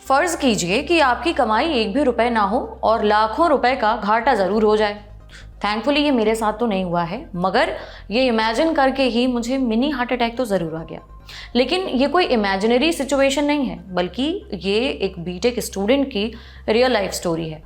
फर्ज कीजिए कि आपकी कमाई एक भी रुपए ना हो और लाखों रुपए का घाटा जरूर हो जाए। थैंकफुली ये मेरे साथ तो नहीं हुआ है, मगर ये इमेजिन करके ही मुझे मिनी हार्ट अटैक तो जरूर आ गया। लेकिन ये कोई इमेजिनरी सिचुएशन नहीं है, बल्कि ये एक बीटेक स्टूडेंट की रियल लाइफ स्टोरी है।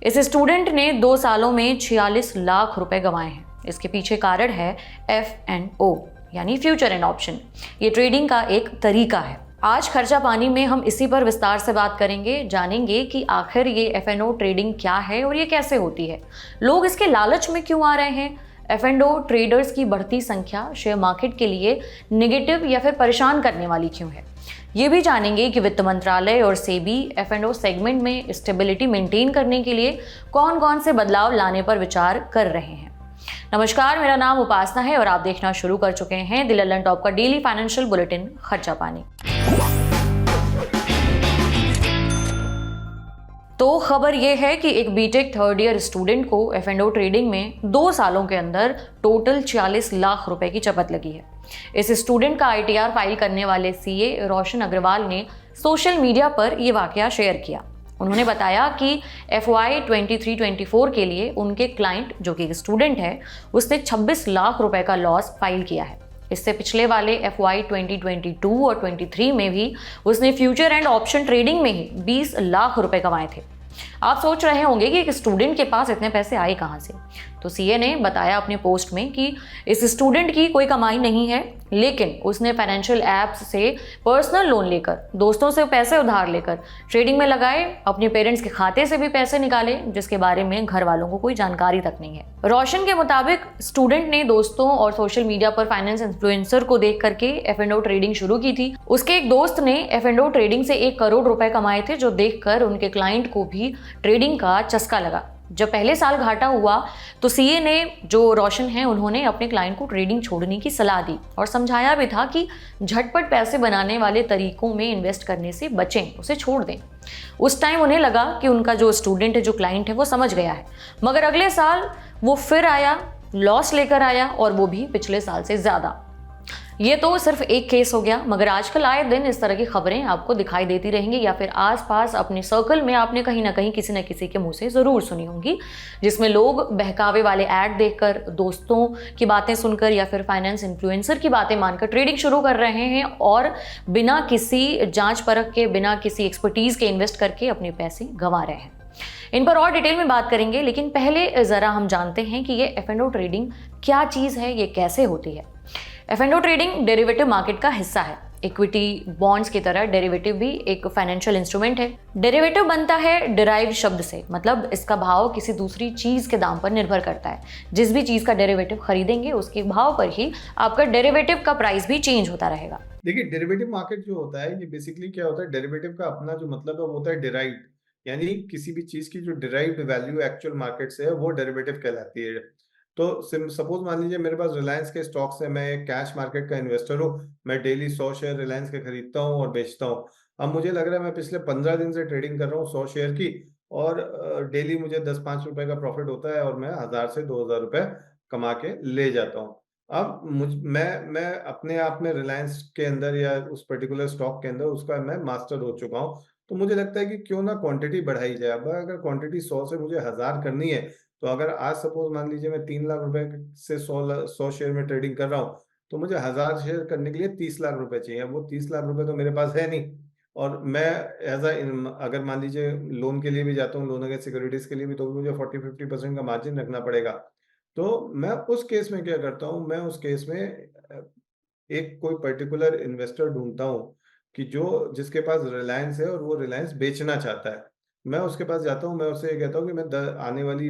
इस स्टूडेंट ने 2 सालों में 46 लाख रुपए गंवाए हैं। इसके पीछे कारण है F&O यानी फ्यूचर एंड ऑप्शन। ये ट्रेडिंग का एक तरीका है। आज खर्चा पानी में हम इसी पर विस्तार से बात करेंगे, जानेंगे कि आखिर ये F&O ट्रेडिंग क्या है और ये कैसे होती है, लोग इसके लालच में क्यों आ रहे हैं, F&O ट्रेडर्स की बढ़ती संख्या शेयर मार्केट के लिए नेगेटिव या फिर परेशान करने वाली क्यों है। ये भी जानेंगे कि वित्त मंत्रालय और सेबी F&O सेगमेंट में स्टेबिलिटी मेंटेन करने के लिए कौन कौन से बदलाव लाने पर विचार कर रहे हैं। नमस्कार, मेरा नाम उपासना है और आप देखना शुरू कर चुके हैं द लल्लन टॉप का डेली फाइनेंशियल बुलेटिन खर्चा पानी। तो खबर यह है कि एक बीटेक 3rd ईयर स्टूडेंट को F&O ट्रेडिंग में 2 सालों के अंदर टोटल 46 लाख रुपए की चपत लगी है। इस स्टूडेंट का ITR फाइल करने वाले CA रोशन अग्रवाल ने सोशल मीडिया पर यह वाकया शेयर किया। उन्होंने बताया कि FY 23-24 के लिए उनके क्लाइंट, जो कि एक स्टूडेंट है, उसने 26 लाख रुपए का लॉस फाइल किया है। इससे पिछले वाले FY 2022 और 23 में भी उसने फ्यूचर एंड ऑप्शन ट्रेडिंग में ही 20 लाख रुपए कमाए थे। आप सोच रहे होंगे कि एक स्टूडेंट के पास इतने पैसे आए कहाँ से। तो CA ने बताया अपने पोस्ट में कि इस स्टूडेंट की कोई कमाई नहीं है, लेकिन उसने फाइनेंशियल ऐप्स से पर्सनल लोन लेकर, दोस्तों से पैसे उधार लेकर ट्रेडिंग में लगाए, अपने पेरेंट्स के खाते से भी पैसे निकाले, जिसके बारे में घर वालों को कोई जानकारी तक नहीं है। रोशन के मुताबिक स्टूडेंट ने दोस्तों और सोशल मीडिया पर फाइनेंस इन्फ्लुएंसर को देख करके F&O ट्रेडिंग शुरू की थी। उसके एक दोस्त ने F&O ट्रेडिंग से 1 करोड़ रुपए कमाए थे, जो देखकर उनके क्लाइंट को भी ट्रेडिंग का चस्का लगा। जब पहले साल घाटा हुआ तो CA ने, जो रोशन है, उन्होंने अपने क्लाइंट को ट्रेडिंग छोड़ने की सलाह दी और समझाया भी था कि झटपट पैसे बनाने वाले तरीकों में इन्वेस्ट करने से बचें, उसे छोड़ दें। उस टाइम उन्हें लगा कि उनका जो स्टूडेंट है, जो क्लाइंट है, वो समझ गया है, मगर अगले साल वो फिर आया, लॉस लेकर आया, और वो भी पिछले साल से ज्यादा। ये तो सिर्फ एक केस हो गया, मगर आजकल आए दिन इस तरह की खबरें आपको दिखाई देती रहेंगी, या फिर आसपास अपने सर्कल में आपने कहीं ना कहीं किसी न किसी के मुंह से जरूर सुनी होंगी, जिसमें लोग बहकावे वाले ऐड देखकर, दोस्तों की बातें सुनकर या फिर फाइनेंस इन्फ्लुएंसर की बातें मानकर ट्रेडिंग शुरू कर रहे हैं और बिना किसी जांच परख के, बिना किसी एक्सपर्टीज के इन्वेस्ट करके अपने पैसे गंवा रहे हैं। इन पर और डिटेल में बात करेंगे, लेकिन पहले जरा हम जानते हैं कि ये F&O ट्रेडिंग क्या चीज है, ये कैसे होती है। F&O ट्रेडिंग डेरिवेटिव मार्केट का हिस्सा है। इक्विटी, बॉन्ड्स की तरह डेरिवेटिव भी एक फाइनेंशियल इंस्ट्रूमेंट है। डेरिवेटिव बनता है डिराइव्ड शब्द से, मतलब इसका भाव किसी दूसरी चीज के दाम पर निर्भर करता है। जिस भी चीज का डेरिवेटिव खरीदेंगे, उसके भाव पर ही आपका डेरिवेटिव का प्राइस भी चेंज होता रहेगा। देखिए, डेरिवेटिव मार्केट जो होता है, ये बेसिकली क्या होता है, डेरिवेटिव का अपना जो मतलब है वो होता है डिराइव्ड, यानी किसी भी चीज की जो डिराइव्ड वैल्यू एक्चुअल मार्केट से है वो डेरिवेटिव कहलाती है। तो सपोज मान लीजिए मेरे पास रिलायंस के स्टॉक्स है, मैं कैश मार्केट का इन्वेस्टर हूँ, मैं डेली 100 शेयर रिलायंस के खरीदता हूँ और बेचता हूँ। अब मुझे लग रहा है मैं पिछले 15 दिन से ट्रेडिंग कर रहा हूँ 100 शेयर की, और डेली मुझे 10-5 रुपए का प्रॉफिट होता है और मैं 1000 से 2000 रुपए कमा के ले जाता हूँ। अब मैं अपने आप में रिलायंस के अंदर या उस पर्टिकुलर स्टॉक के अंदर उसका मैं मास्टर हो चुका हूँ। तो मुझे लगता है कि क्यों ना क्वांटिटी बढ़ाई जाए। अब अगर क्वांटिटी 100 से मुझे 1000 करनी है, तो अगर आज सपोज मान लीजिए मैं 3 लाख रुपए से 100 शेयर में ट्रेडिंग कर रहा हूँ, तो मुझे 1000 शेयर करने के लिए 30 लाख रुपए चाहिए। अब वो 30 लाख रुपए तो मेरे पास है नहीं, और मैं अगर मान लीजिए लोन के लिए भी जाता हूँ, लोन अगेंस्ट सिक्योरिटीज के लिए भी, तो भी मुझे 40-50% का मार्जिन रखना पड़ेगा। तो मैं उस केस में क्या करता हूँ, मैं उस केस में एक कोई पर्टिकुलर इन्वेस्टर ढूंढता हूँ कि जिसके पास रिलायंस है और वो रिलायंस बेचना चाहता है। मैं उसके पास जाता हूँ, मैं उससे ये कहता हूँ कि मैं आने वाली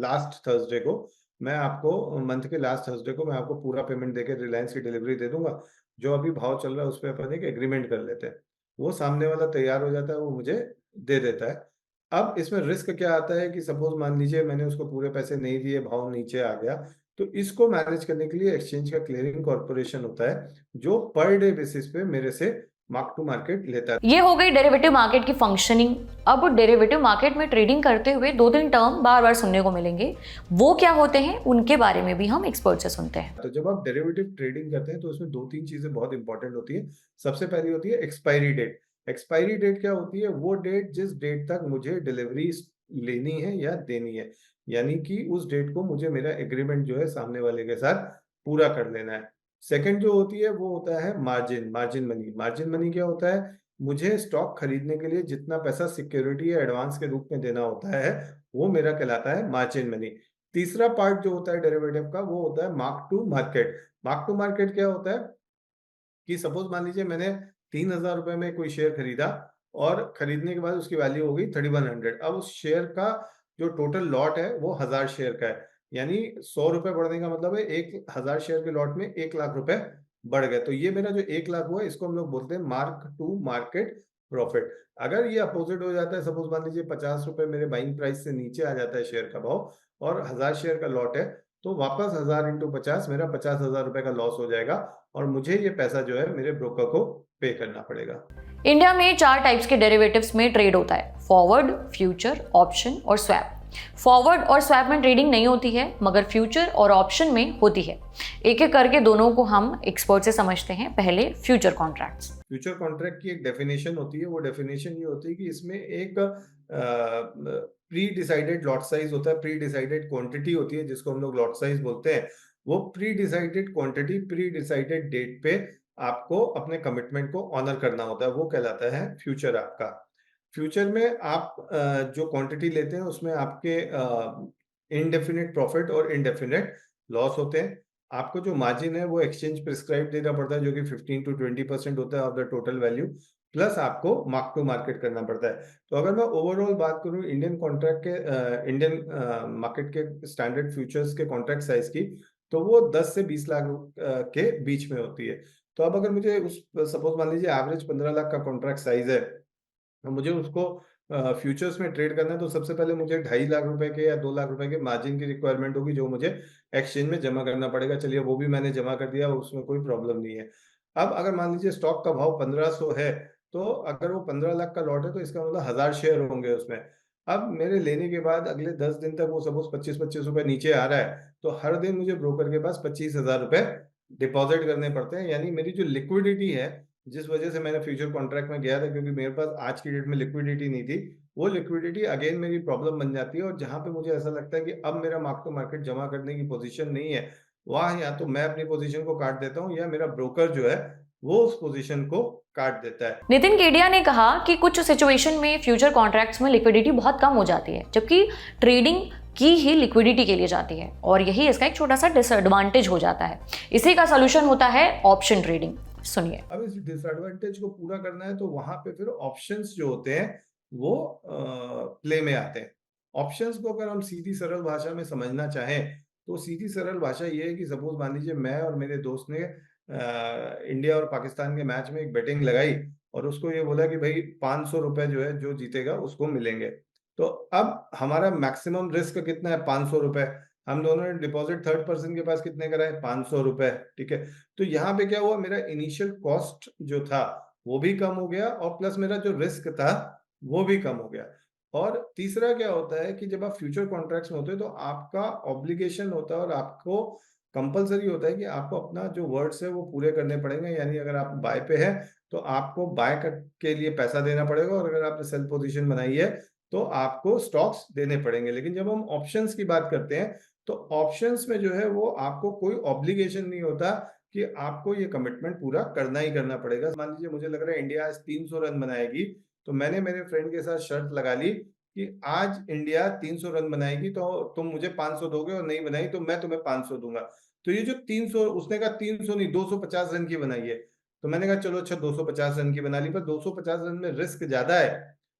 लास्ट थर्सडे को, मैं आपको मंथ के लास्ट थर्सडे को मैं आपको पूरा पेमेंट देके रिलायंस की डिलीवरी दे दूंगा। जो अभी भाव चल रहा है उस पर अपन एक एग्रीमेंट कर लेते हैं। वो सामने वाला तैयार हो जाता है, वो मुझे दे देता है। अब इसमें रिस्क क्या आता है कि सपोज मान लीजिए मैंने उसको पूरे पैसे नहीं दिए, भाव नीचे आ गया, तो इसको मैनेज करने के लिए एक्सचेंज का क्लियरिंग कॉर्पोरेशन होता है, जो पर डे बेसिस पे मेरे से मार्क टू मार्केट लेता है। ये हो गई डेरिवेटिव मार्केट की फंक्शनिंग। अब डेरिवेटिव मार्केट में ट्रेडिंग करते हुए 2-3 टर्म बार बार सुनने को मिलेंगे। वो क्या होते हैं, उनके बारे में भी हम एक्सपर्ट से सुनते हैं। तो जब आप डेरिवेटिव ट्रेडिंग करते हैं तो उसमें 2-3 चीजें बहुत इंपॉर्टेंट होती है। सबसे पहली होती है एक्सपायरी डेट, एक्सपायरी डेट क्या होती है? वो डेट जिस डेट तक मुझे डिलीवरी लेनी है या देनी है, यानी कि उस डेट को मुझे मेरा एग्रीमेंट जो है सामने वाले के साथ पूरा कर लेना है। सेकंड जो होती है वो होता है margin, margin money. Margin money क्या होता है? मुझे स्टॉक खरीदने के लिए जितना पैसा सिक्योरिटी या एडवांस के रूप में देना होता है, वो मेरा कहलाता है मार्जिन मनी। तीसरा पार्ट जो होता है डेरिवेटिव का, वो होता है mark to market. Mark to market क्या होता है कि सपोज मान लीजिए मैंने 3,000 रुपए में कोई शेयर खरीदा और खरीदने के बाद उसकी वैल्यू हो गई 3100। अब उस शेयर का जो टोटल लॉट है वो 1000 शेयर का है, यानी 100 रुपए बढ़ने का मतलब है 1000 शेयर के लॉट में 1,00,000 रुपए बढ़ गए। तो ये मेरा जो 1,00,000 हुआ इसको हम लोग बोलते हैं मार्क टू मार्केट प्रॉफिट। अगर ये अपोजिट हो जाता है, सपोज मान लीजिए 50 रुपए मेरे बाइंग प्राइस से नीचे आ जाता है शेयर का भाव और 1000 शेयर का लॉट है, तो वापस 1000 इंटू 50 मेरा 50,000 रुपए का लॉस हो जाएगा और मुझे ये पैसा जो है मेरे ब्रोकर को पे करना पड़ेगा। इंडिया में 4 टाइप्स के डेरिवेटिव्स में ट्रेड होता है: फॉरवर्ड, फ्यूचर, ऑप्शन और स्वैप। फॉरवर्ड और स्वैप में ट्रेडिंग नहीं होती है, मगर फ्यूचर और ऑप्शन में होती है। एक एक करके दोनों को हम एक्सपर्ट से समझते हैं। पहले फ्यूचर कॉन्ट्रैक्ट्स। फ्यूचर कॉन्ट्रैक्ट की एक डेफिनेशन होती है, वो डेफिनेशन ये होती है कि इसमें एक प्री डिसाइडेड लॉट साइज होता है, प्री डिसाइडेड क्वांटिटी होती है जिसको हम लोग लॉट साइज बोलते हैं। वो pre decided quantity pre decided date पे आपको अपने कमिटमेंट को ऑनर करना होता है, वो कहलाता है फ्यूचर आपका। फ्यूचर में आप जो क्वांटिटी लेते हैं उसमें आपके इनडेफिनिट प्रॉफिट और इनडेफिनिट लॉस होते हैं। आपको जो मार्जिन है वो एक्सचेंज प्रिस्क्राइब देना पड़ता है, जो कि 15 टू 20% होता है of the total value, plus आपको मार्क टू मार्केट करना पड़ता है। तो अगर मैं ओवरऑल बात करूं इंडियन कॉन्ट्रैक्ट के इंडियन मार्केट के स्टैंडर्ड फ्यूचर्स के कॉन्ट्रैक्ट साइज की, तो वो 10 से 20 लाख के बीच में होती है। तो अब अगर मुझे उस सपोज मान लीजिए एवरेज 15 लाख का कॉन्ट्रैक्ट साइज है, तो मुझे उसको फ्यूचर्स में ट्रेड करना है, तो सबसे पहले मुझे 2.5 लाख रुपए के या 2 लाख रुपए के मार्जिन की रिक्वायरमेंट होगी, जो मुझे एक्सचेंज में जमा करना पड़ेगा। चलिए वो भी मैंने जमा कर दिया, उसमें कोई प्रॉब्लम नहीं है। अब अगर मान लीजिए स्टॉक का भाव 1500 है, तो अगर वो 15 लाख का लॉट है तो इसका मतलब 1000 शेयर होंगे उसमें। अब मेरे लेने के बाद अगले 10 दिन तक वो सपोज 25-25 रुपए नीचे आ रहा है, तो हर दिन मुझे ब्रोकर के पास 25,000 रुपए डिपॉजिट करने पड़ते हैं। यानी मेरी जो लिक्विडिटी है, जिस वजह से मैंने फ्यूचर कॉन्ट्रैक्ट में गया था, क्योंकि मेरे पास आज की डेट में लिक्विडिटी नहीं थी, वो लिक्विडिटी अगेन मेरी प्रॉब्लम बन जाती है। और जहां पे मुझे ऐसा लगता है कि अब मेरा मार्क टू मार्केट जमा करने की पोजीशन नहीं है, वहां या तो मैं अपनी पोजीशन को काट देता हूँ या मेरा ब्रोकर जो है वो उस पोजीशन को काट देता है। नितिन केडिया ने कहा कि कुछ सिचुएशन में फ्यूचर कॉन्ट्रैक्ट्स में लिक्विडिटी बहुत कम हो जाती है, जबकि ट्रेडिंग की ही लिक्विडिटी के लिए जाती है, और यही इसका एक छोटा सा डिसएडवांटेज हो जाता है। इसी का सॉल्यूशन होता है ऑप्शन ट्रेडिंग। सुनिए। अब इस डिसएडवांटेज को पूरा करना है तो वहां पे फिर ऑप्शंस जो होते हैं वो प्ले में आते हैं। ऑप्शंस को अगर हम सीधी सरल भाषा में समझना चाहें, तो सीधी सरल भाषा ये है कि सपोज मान लीजिए मैं और मेरे दोस्त ने इंडिया और पाकिस्तान के मैच में एक बेटिंग लगाई और उसको ये बोला कि भाई 500 रुपए जो है जो जीतेगा उसको मिलेंगे। तो अब हमारा मैक्सिमम रिस्क कितना है? 500 रुपए। हम दोनों ने डिपॉजिट थर्ड पर्सन के पास कितने कराए? 500 रुपए। ठीक है, तो यहाँ पे क्या हुआ, मेरा इनिशियल कॉस्ट जो था वो भी कम हो गया और प्लस मेरा जो रिस्क था वो भी कम हो गया। और तीसरा क्या होता है कि जब आप फ्यूचर कॉन्ट्रैक्ट्स में होते हैं तो आपका ऑब्लिगेशन होता है और आपको कंपलसरी होता है कि आपको अपना जो वर्ड्स है वो पूरे करने पड़ेंगे। यानी अगर आप बाय पे है तो आपको बाय के लिए पैसा देना पड़ेगा, और अगर आपने सेल पोजीशन बनाई है तो आपको स्टॉक्स देने पड़ेंगे। लेकिन जब हम ऑप्शंस की बात करते हैं तो ऑप्शंस में जो है वो आपको कोई ऑब्लिगेशन नहीं होता कि आपको ये कमिटमेंट पूरा करना ही करना पड़ेगा। मान लीजिए मुझे लग रहा है इंडिया आज 300 रन बनाएगी, तो मैंने मेरे फ्रेंड के साथ शर्त लगा ली कि आज इंडिया 300 रन बनाएगी तो तुम मुझे 500 दोगे, और नहीं बनाई तो मैं तुम्हें 500 दूंगा। तो ये जो 300, उसने कहा 300 नहीं 250 रन की बनाई है, तो मैंने कहा चलो अच्छा 250 रन की बना ली, पर 250 रन में रिस्क ज्यादा है।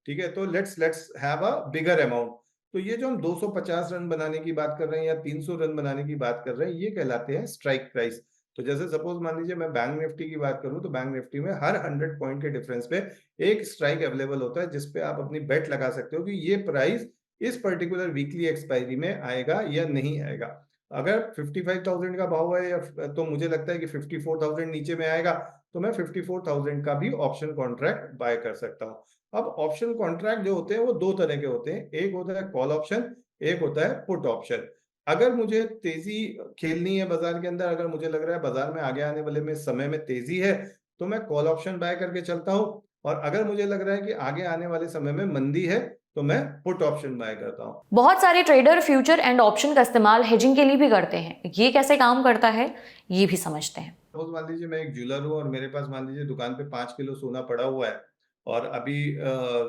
ठीक है, तो let's have a bigger amount. तो ये जो हम 250 रन बनाने की बात कर रहे हैं या 300 रन बनाने की बात कर रहे हैं, ये कहलाते हैं स्ट्राइक प्राइस। तो जैसे सपोज मान लीजिए मैं बैंक निफ्टी की बात करूं, तो बैंक निफ्टी में हर 100 पॉइंट के डिफरेंस पे एक स्ट्राइक अवेलेबल होता है, जिसपे आप अपनी बेट लगा सकते हो कि ये प्राइस इस पर्टिकुलर वीकली एक्सपायरी में आएगा या नहीं आएगा। अगर 55,000 का भाव है या तो मुझे लगता है कि 54,000 नीचे में आएगा, तो मैं 54,000 का भी ऑप्शन कॉन्ट्रैक्ट बाय कर सकता हूँ। अब ऑप्शन कॉन्ट्रैक्ट जो होते हैं वो दो तरह के होते हैं, एक होता है कॉल ऑप्शन, एक होता है पुट ऑप्शन। अगर मुझे तेजी खेलनी है बाजार के अंदर, अगर मुझे लग रहा है बाजार में आगे आने वाले में समय में तेजी है, तो मैं कॉल ऑप्शन बाय करके चलता हूँ। और अगर मुझे लग रहा है कि आगे आने वाले समय में मंदी है तो मैं पुट ऑप्शन बाय करता हूँ। बहुत सारे ट्रेडर फ्यूचर एंड ऑप्शन का इस्तेमाल हेजिंग के लिए भी करते हैं। ये कैसे काम करता है ये भी समझते हैं। सपोज मान लीजिए मैं एक ज्वेलर हूँ और मेरे पास मान लीजिए दुकान पे 5 किलो सोना पड़ा हुआ है, और अभी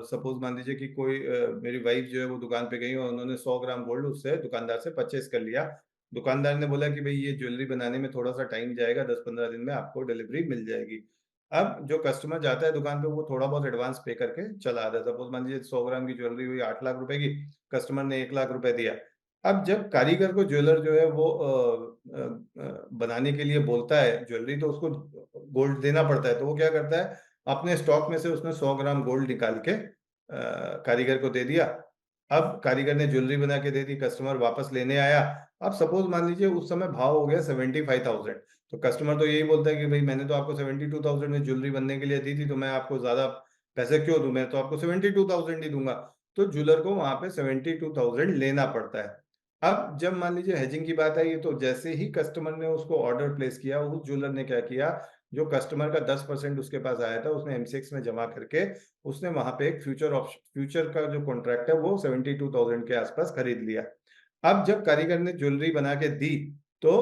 सपोज मान लीजिए कि कोई मेरी वाइफ जो है वो दुकान पे गई और उन्होंने 100 ग्राम गोल्ड उससे दुकानदार से परचेस कर लिया। दुकानदार ने बोला कि भाई ये ज्वेलरी बनाने में थोड़ा सा टाइम जाएगा, 10-15 दिन में आपको डिलीवरी मिल जाएगी। अब जो कस्टमर जाता है दुकान पे वो थोड़ा बहुत एडवांस पे करके चला आता है। सपोज मान लीजिए 100 ग्राम की ज्वेलरी हुई 8 लाख रुपए की, कस्टमर ने 1 लाख रुपए दिया। अब जब कारीगर को ज्वेलर जो है वो बनाने के लिए बोलता है ज्वेलरी, तो उसको गोल्ड देना पड़ता है। तो वो क्या करता है, अपने स्टॉक में से उसने 100 ग्राम गोल्ड निकाल के कारीगर को दे दिया। अब कारीगर ने ज्वेलरी बना के दे दी, कस्टमर वापस लेने आया। अब सपोज मान लीजिए उस समय भाव हो गया 75,000, तो कस्टमर तो यही बोलता है कि भाई मैंने तो आपको 72,000 में ज्वेलरी बनने के लिए दी थी, तो मैं आपको ज्यादा पैसे क्यों दूं, मैं तो आपको 72,000 ही दूंगा। तो ज्वेलर को वहां पे 72,000 लेना पड़ता है। अब जब मान लीजिए हेजिंग की बात आई, तो जैसे ही कस्टमर ने उसको ऑर्डर प्लेस किया, उस ज्वेलर ने क्या किया, जो कस्टमर का 10% उसके पास आया था उसने एमसीएक्स में जमा करके उसने वहां पे एक फ्यूचर का जो कॉन्ट्रैक्ट है वो 72,000 के आसपास खरीद लिया। अब जब कारीगर ने ज्वेलरी बना के दी तो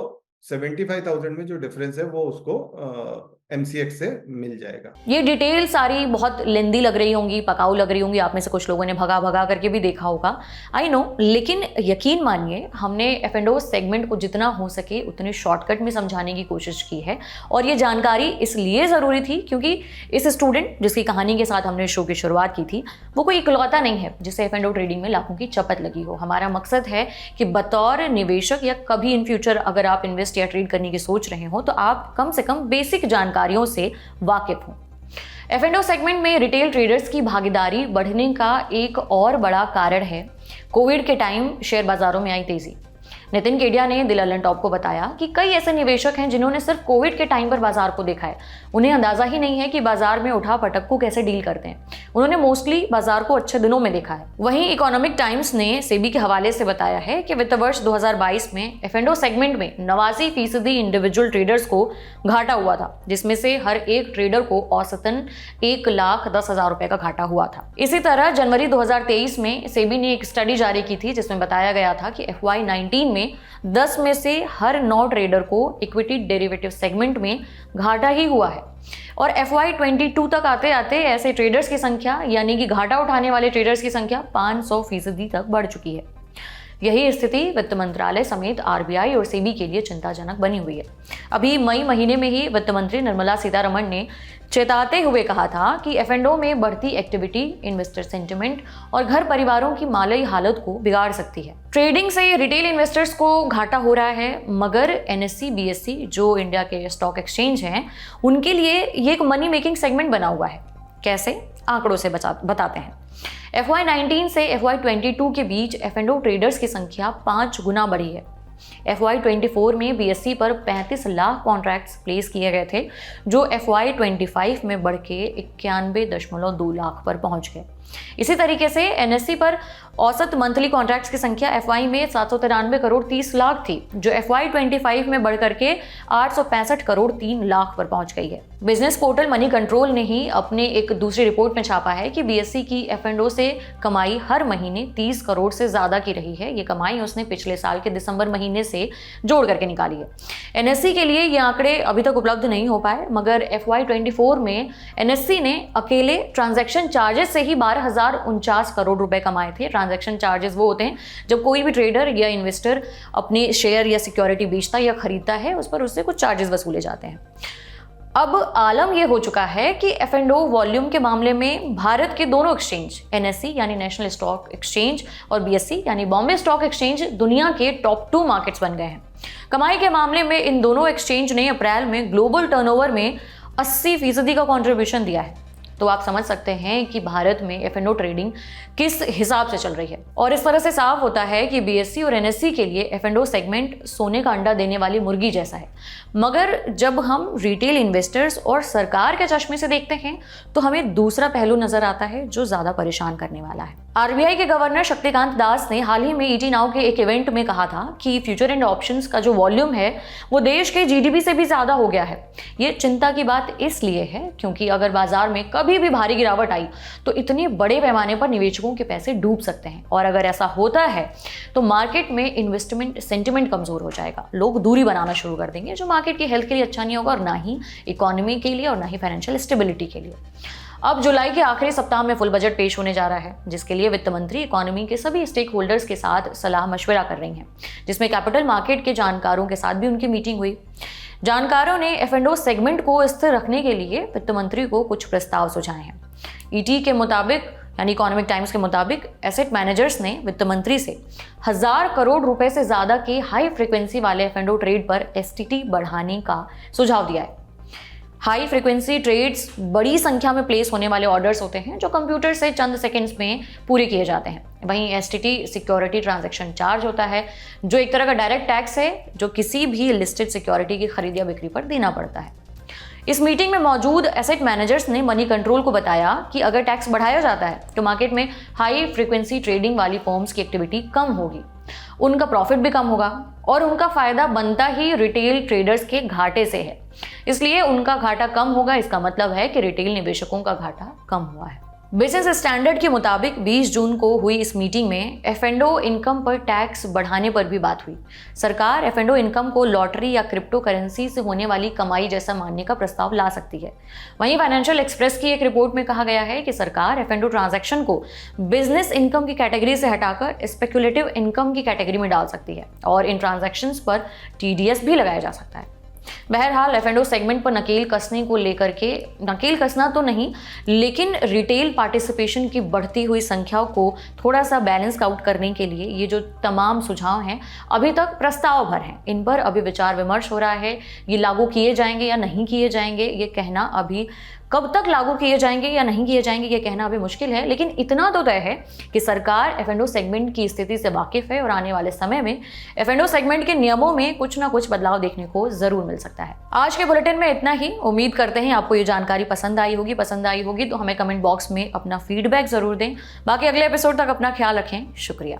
75,000 में जो डिफरेंस है वो उसको एमसीएक्स से मिल जाएगा। ये डिटेल सारी बहुत लेंदी लग रही होंगी, पकाऊ लग रही होंगी, आप में से कुछ लोगों ने भगा भगा करके भी देखा होगा, आई नो। लेकिन यकीन मानिए हमने F&O सेगमेंट को जितना हो सके उतने शॉर्टकट में समझाने की कोशिश की है। और ये जानकारी इसलिए ज़रूरी थी क्योंकि इस स्टूडेंट जिसकी कहानी के साथ हमने शो की शुरुआत की थी वो कोई इकलौता नहीं है जिसे F&O ट्रेडिंग में लाखों की चपत लगी हो। हमारा मकसद है कि बतौर निवेशक या कभी इन फ्यूचर अगर आप इन्वेस्ट या ट्रेड करने की सोच रहे हो तो आप कम से कम बेसिक जानकारियों से वाकिफ हों। F&O सेगमेंट में रिटेल ट्रेडर्स की भागीदारी बढ़ने का एक और बड़ा कारण है कोविड के टाइम शेयर बाजारों में आई तेजी। नितिन केडिया ने दिल ललन टॉप को बताया कि कई ऐसे निवेशक हैं जिन्होंने सिर्फ कोविड के टाइम पर बाजार को देखा है। उन्हें अंदाजा ही नहीं है कि बाजार में उठा पटक को कैसे डील करते हैं। उन्होंने मोस्टली बाजार को अच्छे दिनों में देखा है। वहीं इकोनॉमिक टाइम्स ने सेबी के हवाले से बताया है कि वित्त वर्ष 2022 में F&O सेगमेंट में 89% इंडिविजुअल ट्रेडर्स को घाटा हुआ था, जिसमें से हर एक ट्रेडर को औसतन 1,10,000 रुपए का घाटा हुआ था। इसी तरह जनवरी 2023 में सेबी ने एक स्टडी जारी की थी जिसमें बताया गया था कि FY19 में 10 में से हर 9 ट्रेडर को इक्विटी डेरिवेटिव सेगमेंट में घाटा ही हुआ है। और FY22 तक आते आते ऐसे ट्रेडर्स की संख्या यानी कि घाटा उठाने वाले ट्रेडर्स की संख्या 500% तक बढ़ चुकी है। यही स्थिति वित्त मंत्रालय समेत RBI और सेबी के लिए चिंताजनक बनी हुई है। अभी मई महीने में ही वित्त मंत्री निर्मला सीतारमण ने चेताते हुए कहा था कि F&O में बढ़ती एक्टिविटी इन्वेस्टर सेंटिमेंट और घर परिवारों की माली हालत को बिगाड़ सकती है। ट्रेडिंग से रिटेल इन्वेस्टर्स को घाटा हो रहा है, मगर NSE BSE जो इंडिया के स्टॉक एक्सचेंज हैं उनके लिए ये एक मनी मेकिंग सेगमेंट बना हुआ है। कैसे, आंकड़ों से बताते हैं। FY19 से FY22 के बीच F&O ट्रेडर्स की संख्या 5 गुना बढ़ी है। FY24 में BSE पर 35 लाख कॉन्ट्रैक्ट्स प्लेस किए गए थे जो FY25 में बढ़ के 91.2 लाख पर पहुंच गए। इसी तरीके से NSE पर औसत मंथली कॉन्ट्रैक्ट्स की संख्या FY में 793 करोड़ 30 लाख थी जो FY25 में बढ़ करके 865 करोड़ 3 लाख पर पहुंच गई है। बिजनेस पोर्टल मनी कंट्रोल ने ही अपने एक दूसरी रिपोर्ट में छापा है कि BSE की F&O से कमाई हर महीने 30 करोड़ से ज्यादा की रही है। ये कमाई उसने पिछले साल के दिसंबर महीने से जोड़ करके निकाली है। NSE के लिए ये आंकड़े अभी तक उपलब्ध नहीं हो पाए, मगर FY24 में NSE ने अकेले ट्रांजैक्शन चार्जेस से ही 12,049 करोड़ रुपए कमाए थे। ट्रांजैक्शन चार्जेस वो होते हैं जब कोई भी ट्रेडर या इन्वेस्टर अपने शेयर या सिक्योरिटी बेचता या खरीदता है, उस पर उससे कुछ चार्जेस वसूले जाते हैं। अब आलम यह हो चुका है कि F&O वॉल्यूम के मामले में भारत के दोनों एक्सचेंज NSE यानी नेशनल स्टॉक एक्सचेंज और BSE यानी बॉम्बे स्टॉक एक्सचेंज दुनिया के टॉप 2 मार्केट्स बन गए हैं। कमाई के मामले में इन दोनों एक्सचेंज ने अप्रैल में ग्लोबल टर्नओवर में 80% का कंट्रीब्यूशन दिया है। तो आप समझ सकते हैं कि भारत में F&O ट्रेडिंग किस हिसाब से चल रही है। और इस तरह से साफ होता है कि BSE और NSE के लिए F&O सेगमेंट सोने का अंडा देने वाली मुर्गी जैसा है। मगर जब हम रिटेल इन्वेस्टर्स और सरकार के चश्मे से देखते हैं तो हमें दूसरा पहलू नजर आता है जो ज्यादा परेशान करने वाला है। RBI के गवर्नर शक्तिकांत दास ने हाल ही में ET नाउ के एक इवेंट में कहा था कि फ्यूचर एंड ऑप्शंस का जो वॉल्यूम है वो देश के GDP से भी ज्यादा हो गया है। ये चिंता की बात इसलिए है क्योंकि अगर बाजार में कभी कभी भी भारी गिरावट आई तो इतने बड़े पैमाने पर निवेशकों के पैसे डूब सकते हैं। और अगर ऐसा होता है तो मार्केट में इन्वेस्टमेंट सेंटिमेंट कमजोर हो जाएगा, लोग दूरी बनाना शुरू कर देंगे, जो मार्केट की हेल्थ के लिए अच्छा नहीं होगा और ना ही इकोनॉमी के लिए और ना ही फाइनेंशियल स्टेबिलिटी के लिए। अब जुलाई के आखिरी सप्ताह में फुल बजट पेश होने जा रहा है, जिसके लिए वित्त मंत्री इकोनॉमी के सभी स्टेक होल्डर्स के साथ सलाह मशवरा कर रही हैं, जिसमें कैपिटल मार्केट के जानकारों के साथ भी उनकी मीटिंग हुई। जानकारों ने F&O सेगमेंट को स्थिर रखने के लिए वित्त मंत्री को कुछ प्रस्ताव सुझाए हैं। ईटी के मुताबिक, यानी इकोनॉमिक टाइम्स के मुताबिक, एसेट मैनेजर्स ने वित्त मंत्री से 1000 करोड़ रुपए से ज्यादा के हाई फ्रीक्वेंसी वाले F&O ट्रेड पर STT बढ़ाने का सुझाव दिया है। हाई फ्रीक्वेंसी ट्रेड्स बड़ी संख्या में प्लेस होने वाले ऑर्डर्स होते हैं जो कंप्यूटर से चंद सेकंड्स में पूरे किए जाते हैं। वहीं STT सिक्योरिटी ट्रांजैक्शन चार्ज होता है, जो एक तरह का डायरेक्ट टैक्स है जो किसी भी लिस्टेड सिक्योरिटी की खरीद या बिक्री पर देना पड़ता है। इस मीटिंग में मौजूद एसेट मैनेजर्स ने मनी कंट्रोल को बताया कि अगर टैक्स बढ़ाया जाता है तो मार्केट में हाई फ्रीक्वेंसी ट्रेडिंग वाली फर्म्स की एक्टिविटी कम होगी, उनका प्रॉफिट भी कम होगा और उनका फायदा बनता ही रिटेल ट्रेडर्स के घाटे से है। इसलिए उनका घाटा कम होगा, इसका मतलब है कि रिटेल निवेशकों का घाटा कम हुआ है। बिजनेस स्टैंडर्ड के मुताबिक 20 जून को हुई इस मीटिंग में F&O इनकम पर टैक्स बढ़ाने पर भी बात हुई। सरकार F&O इनकम को लॉटरी या क्रिप्टो करेंसी से होने वाली कमाई जैसा मानने का प्रस्ताव ला सकती है। वहीं फाइनेंशियल एक्सप्रेस की एक रिपोर्ट में कहा गया है कि सरकार F&O ट्रांजैक्शन को बिजनेस इनकम की कैटेगरी से हटाकर स्पेकुलेटिव इनकम की कैटेगरी में डाल सकती है और इन ट्रांजैक्शंस पर TDS भी लगाया जा सकता है। बहरहाल F&O सेगमेंट पर नकेल कसने को लेकर के, नकेल कसना तो नहीं लेकिन रिटेल पार्टिसिपेशन की बढ़ती हुई संख्या को थोड़ा सा बैलेंस आउट करने के लिए ये जो तमाम सुझाव हैं अभी तक प्रस्ताव भर हैं, इन पर अभी विचार विमर्श हो रहा है। ये लागू किए जाएंगे या नहीं किए जाएंगे ये कहना, अभी कब तक लागू किए जाएंगे या नहीं किए जाएंगे ये कहना अभी मुश्किल है, लेकिन इतना तो तय है कि सरकार F&O सेगमेंट की स्थिति से वाकिफ है और आने वाले समय में F&O सेगमेंट के नियमों में कुछ ना कुछ बदलाव देखने को जरूर मिल सकता है। आज के बुलेटिन में इतना ही। उम्मीद करते हैं आपको ये जानकारी पसंद आई होगी तो हमें कमेंट बॉक्स में अपना फीडबैक जरूर दें। बाकी अगले एपिसोड तक अपना ख्याल रखें। शुक्रिया।